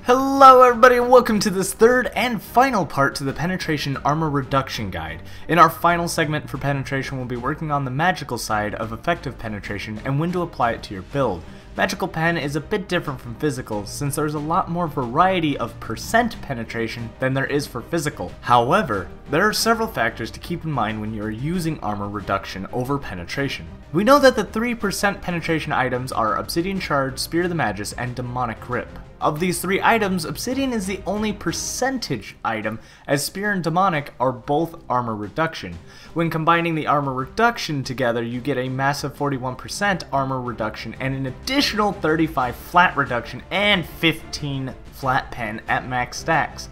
Hello everybody and welcome to this third and final part to the Penetration Armor Reduction Guide. In our final segment for Penetration, we'll be working on the magical side of effective penetration and when to apply it to your build. Magical pen is a bit different from physical since there's a lot more variety of percent penetration than there is for physical. However, there are several factors to keep in mind when you're using armor reduction over penetration. We know that the 3% penetration items are Obsidian Shard, Spear of the Magus, and Demonic Grip. Of these three items, Obsidian is the only percentage item, as Spear and Demonic are both armor reduction. When combining the armor reduction together, you get a massive 41% armor reduction and an additional 35 flat reduction and 15 flat pen at max stacks.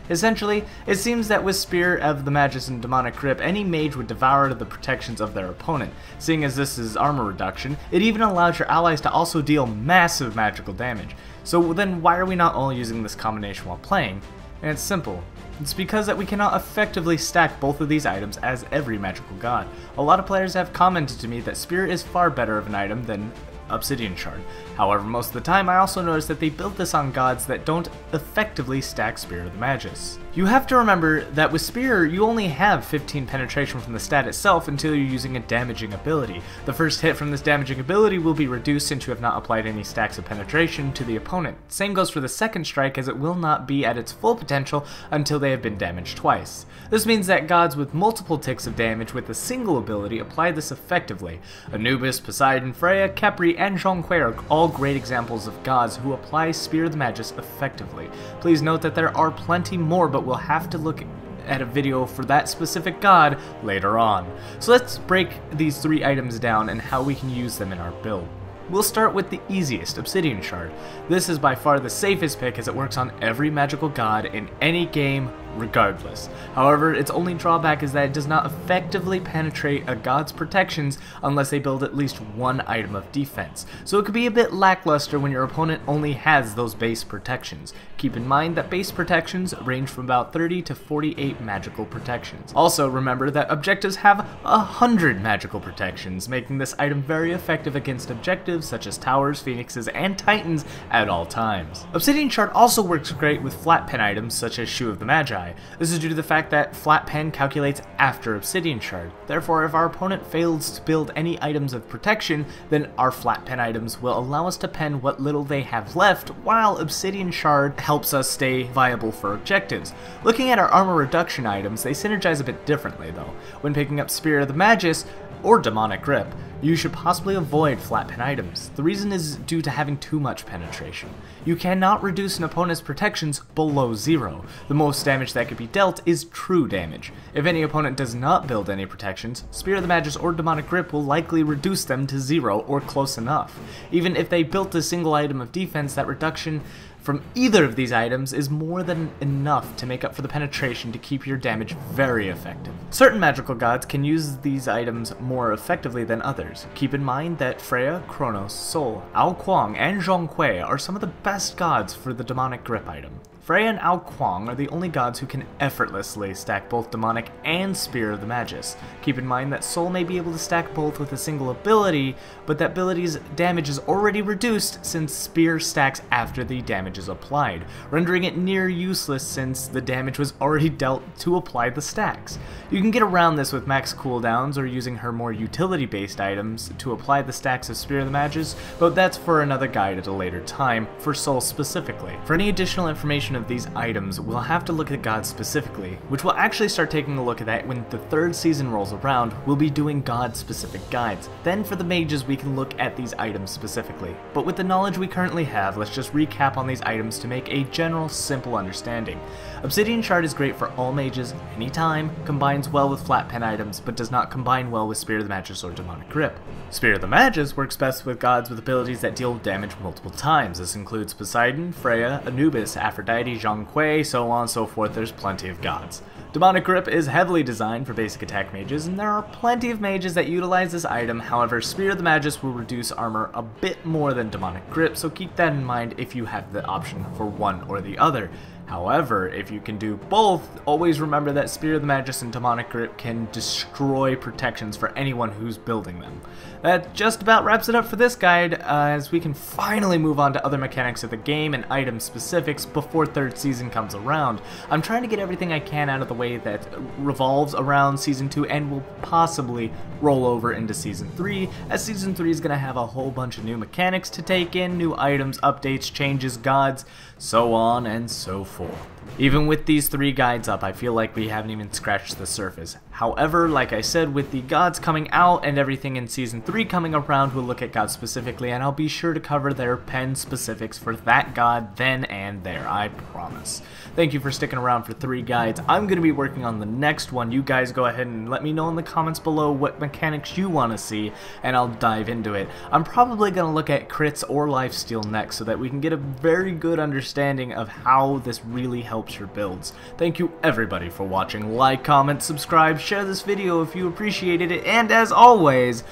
Essentially, it seems that with Spear of the Magus and Demonic Grip, any mage would devour the protections of their opponent. Seeing as this is armor reduction, it even allows your allies to also deal massive magical damage. So then why are we not all using this combination while playing? And it's simple. It's because that we cannot effectively stack both of these items as every magical god. A lot of players have commented to me that Spear is far better of an item than Obsidian Shard. However, most of the time I also notice that they built this on gods that don't effectively stack Spear of the Magus. You have to remember that with Spear, you only have 15 penetration from the stat itself until you're using a damaging ability. The first hit from this damaging ability will be reduced since you have not applied any stacks of penetration to the opponent. Same goes for the second strike, as it will not be at its full potential until they have been damaged twice. This means that gods with multiple ticks of damage with a single ability apply this effectively. Anubis, Poseidon, Freya, Khepri, and Zhonghui are all great examples of gods who apply Spear of the Magus effectively. Please note that there are plenty more, but we'll have to look at a video for that specific god later on. So let's break these three items down and how we can use them in our build. We'll start with the easiest, Obsidian Shard. This is by far the safest pick as it works on every magical god in any game regardless. However, its only drawback is that it does not effectively penetrate a god's protections unless they build at least one item of defense, so it could be a bit lackluster when your opponent only has those base protections. Keep in mind that base protections range from about 30 to 48 magical protections. Also remember that objectives have 100 magical protections, making this item very effective against objectives such as towers, phoenixes, and titans at all times. Obsidian Shard also works great with flat pen items such as Shoe of the Magi. This is due to the fact that flat pen calculates after Obsidian Shard. Therefore, if our opponent fails to build any items of protection, then our flat pen items will allow us to pen what little they have left, while Obsidian Shard helps us stay viable for objectives. Looking at our armor reduction items, they synergize a bit differently though. When picking up Spear of the Magus or Demonic Grip, you should possibly avoid flat pen items. The reason is due to having too much penetration. You cannot reduce an opponent's protections below 0. The most damage that could be dealt is true damage. If any opponent does not build any protections, Spear of the Magus or Demonic Grip will likely reduce them to 0 or close enough. Even if they built a single item of defense, that reduction from either of these items is more than enough to make up for the penetration to keep your damage very effective. Certain magical gods can use these items more effectively than others. Keep in mind that Freya, Kronos, Sol, Ao Kuang, and Zhonghui are some of the best gods for the Demonic Grip item. Freya and Ao Kuang are the only gods who can effortlessly stack both Demonic and Spear of the Magus. Keep in mind that Sol may be able to stack both with a single ability, but that ability's damage is already reduced since Spear stacks after the damage is applied, rendering it near useless since the damage was already dealt to apply the stacks. You can get around this with max cooldowns or using her more utility-based items to apply the stacks of Spear of the Magus, but that's for another guide at a later time, for Sol specifically. For any additional information of these items, we'll have to look at gods specifically, which we'll actually start taking a look at that when the third season rolls around. We'll be doing god-specific guides. Then for the mages, we can look at these items specifically. But with the knowledge we currently have, let's just recap on these items to make a general, simple understanding. Obsidian Shard is great for all mages, anytime, combines well with flat pen items, but does not combine well with Spear of the Magus or Demonic Grip. Spear of the Magus works best with gods with abilities that deal damage multiple times. This includes Poseidon, Freya, Anubis, Aphrodite, Zhonghui, so on and so forth. There's plenty of gods. Demonic Grip is heavily designed for basic attack mages, and there are plenty of mages that utilize this item. However, Spear of the Magus will reduce armor a bit more than Demonic Grip, so keep that in mind if you have the option for one or the other. However, if you can do both, always remember that Spear of the Magus and Demonic Grip can destroy protections for anyone who's building them. That just about wraps it up for this guide, as we can finally move on to other mechanics of the game and item specifics before 3rd season comes around. I'm trying to get everything I can out of the way that revolves around Season 2 and will possibly roll over into Season 3, as Season 3 is going to have a whole bunch of new mechanics to take in, new items, updates, changes, gods, so on and so forth. Even with these 3 guides up, I feel like we haven't even scratched the surface. However, like I said, with the gods coming out and everything in Season 3 coming around, we'll look at gods specifically, and I'll be sure to cover their pen specifics for that god then and there, I promise. Thank you for sticking around for 3 guides. I'm going to be working on the next one. You guys go ahead and let me know in the comments below what mechanics you want to see, and I'll dive into it. I'm probably going to look at crits or lifesteal next so that we can get a very good understanding of how this really helps your builds. Thank you everybody for watching. Like, comment, subscribe, share this video if you appreciated it, and as always,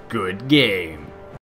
good game.